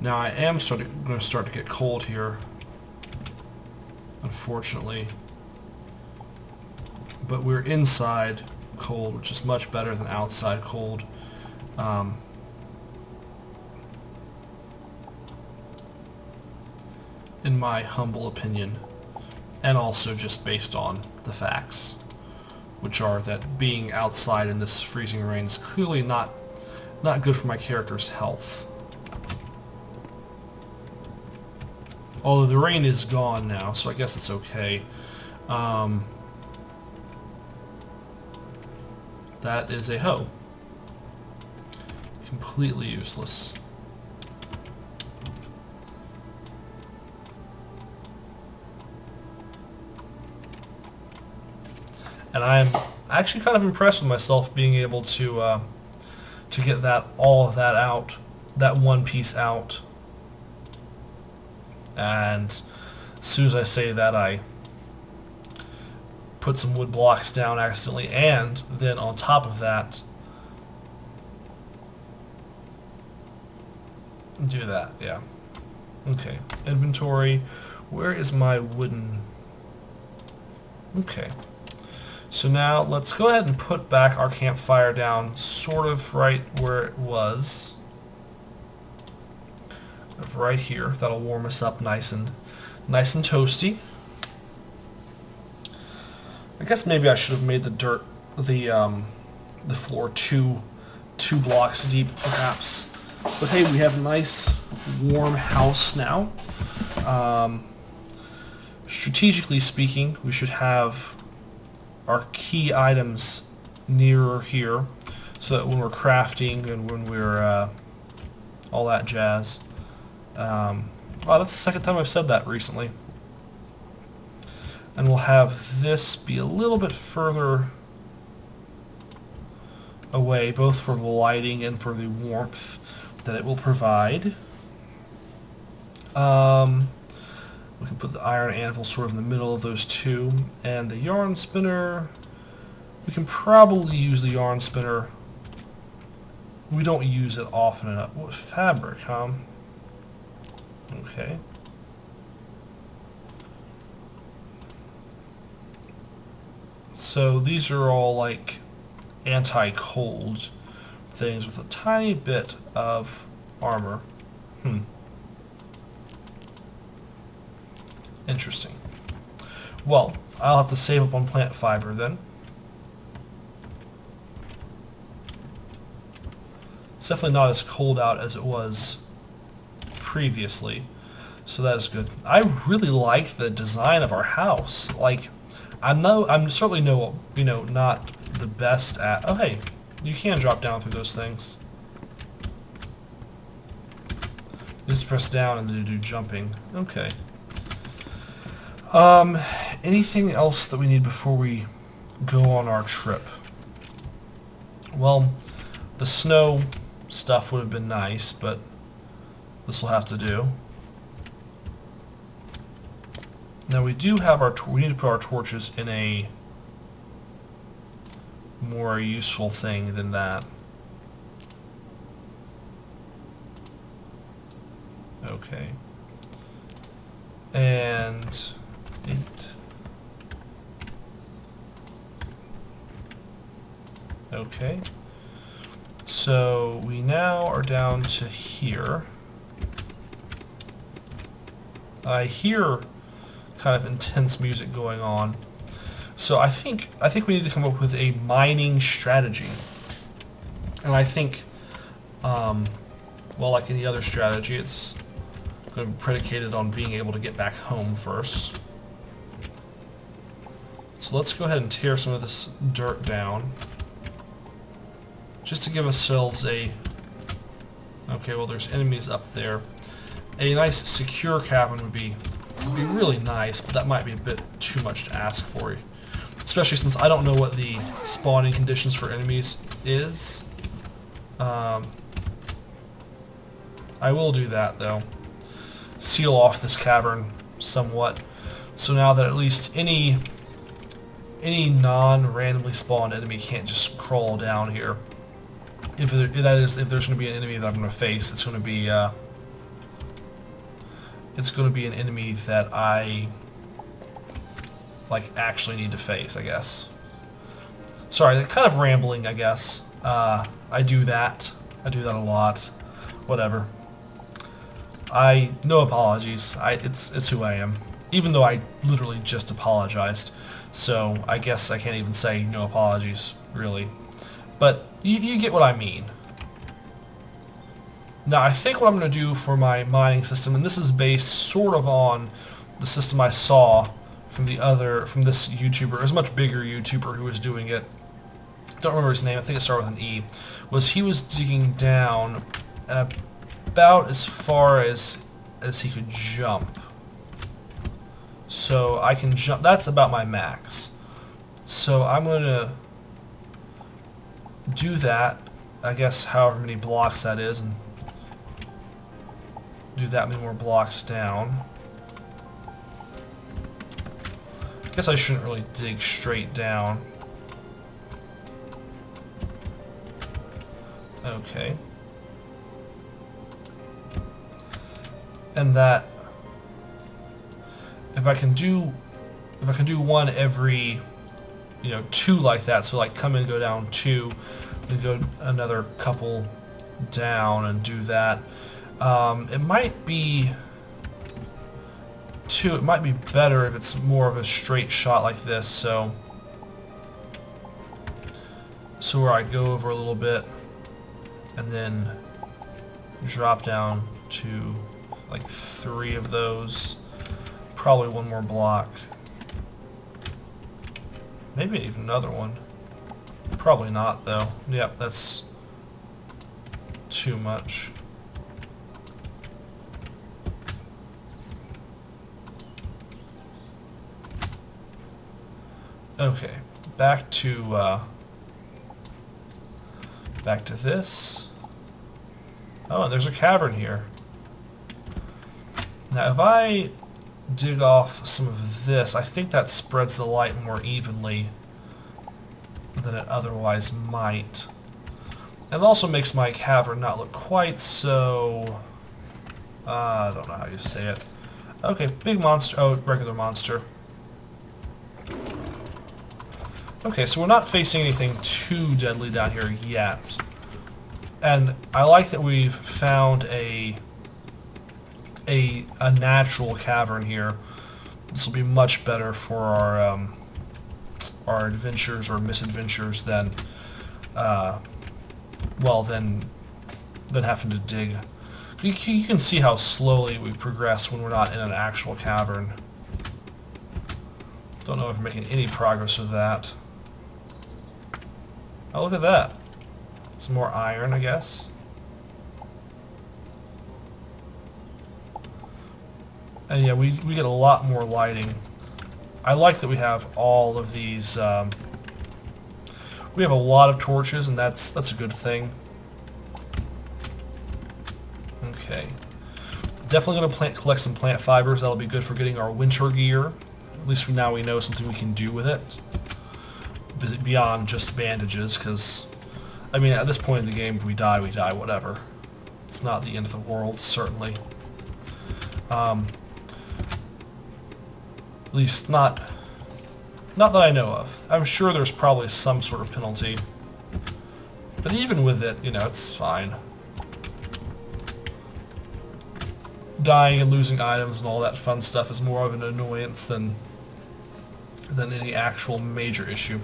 Now I am going to start to get cold here, unfortunately. But we're inside cold, which is much better than outside cold. In my humble opinion, and also just based on the facts, which are that being outside in this freezing rain is clearly not good for my character's health. Although the rain is gone now, so I guess it's okay. That is a hoe. Completely useless. And I'm actually kind of impressed with myself being able to get all of that out, that one piece out. And as soon as I say that, I put some wood blocks down accidentally, and then on top of that, do that, yeah. Okay, inventory. Where is my wooden... Okay. So now let's go ahead and put back our campfire down sort of right where it was. Right here. That'll warm us up nice and toasty. I guess maybe I should have made the floor two blocks deep, perhaps. But hey, we have a nice warm house now. Strategically speaking, we should have our key items nearer here, so that when we're crafting and when we're all that jazz. Wow, that's the second time I've said that recently. And we'll have this be a little bit further away, both for the lighting and for the warmth that it will provide. We can put the iron anvil sort of in the middle of those two, and the yarn spinner, we can probably use the yarn spinner. We don't use it often enough. What, fabric, huh? Okay. So these are all like anti-cold things with a tiny bit of armor. Interesting. Well, I'll have to save up on plant fiber then. It's definitely not as cold out as it was previously, so that is good. I really like the design of our house. Like, I'm certainly not the best at... Oh, hey, you can drop down through those things. Just press down and then do jumping. Okay. Anything else that we need before we go on our trip? Well, the snow stuff would have been nice, but this will have to do. Now we do have we need to put our torches in a more useful thing than that. Okay. And 8. Okay. So we now are down to here. I hear kind of intense music going on. So I think we need to come up with a mining strategy. And I think, well, like any other strategy, it's going to be predicated on being able to get back home first. So let's go ahead and tear some of this dirt down, just to give ourselves a... Okay, well, there's enemies up there. A nice secure cabin would be really nice, but that might be a bit too much to ask for you. Especially since I don't know what the spawning conditions for enemies is. I will do that, though. Seal off this cavern somewhat, so now that at least any non-randomly spawned enemy can't just crawl down here. If there's going to be an enemy that I'm going to face, it's going to be it's going to be an enemy that I like actually need to face, I guess. Sorry, kind of rambling, I guess. I do that. I do that a lot. Whatever. No apologies. It's who I am. Even though I literally just apologized. So I guess I can't even say no apologies, really. But you get what I mean. Now I think what I'm going to do for my mining system, and this is based sort of on the system I saw from this YouTuber. It was a much bigger YouTuber who was doing it. Don't remember his name. I think it started with an E. He was digging down about as far as he could jump. So I can jump. That's about my max. So I'm going to do that, I guess however many blocks that is, and do that many more blocks down. I guess I shouldn't really dig straight down. Okay. And that if I can do one every, 2 like that, so like come in, go down 2, then go another couple down and do that. It might be it might be better if it's more of a straight shot like this, so where I go over a little bit and then drop down to like 3 of those, probably 1 more block, maybe even another one, probably not though. Yep, that's too much. Okay, back to this. Oh, and there's a cavern here. Now, if I dig off some of this, I think that spreads the light more evenly than it otherwise might. And it also makes my cavern not look quite so... I don't know how you say it. Okay, big monster. Oh, regular monster. Okay, so we're not facing anything too deadly down here yet. And I like that we've found a natural cavern here. This will be much better for our adventures or misadventures than than having to dig. You can see how slowly we progress when we're not in an actual cavern. Don't know if we're making any progress with that. Oh, look at that. Some more iron, I guess. And yeah, we get a lot more lighting. I like that we have all of these. We have a lot of torches, and that's a good thing. Okay. Definitely going to collect some plant fibers. That'll be good for getting our winter gear. At least now we know something we can do with it. Beyond just bandages, because, I mean, at this point in the game, if we die, whatever. It's not the end of the world, certainly. At least not that I know of. I'm sure there's probably some sort of penalty. But even with it, it's fine. Dying and losing items and all that fun stuff is more of an annoyance than any actual major issue.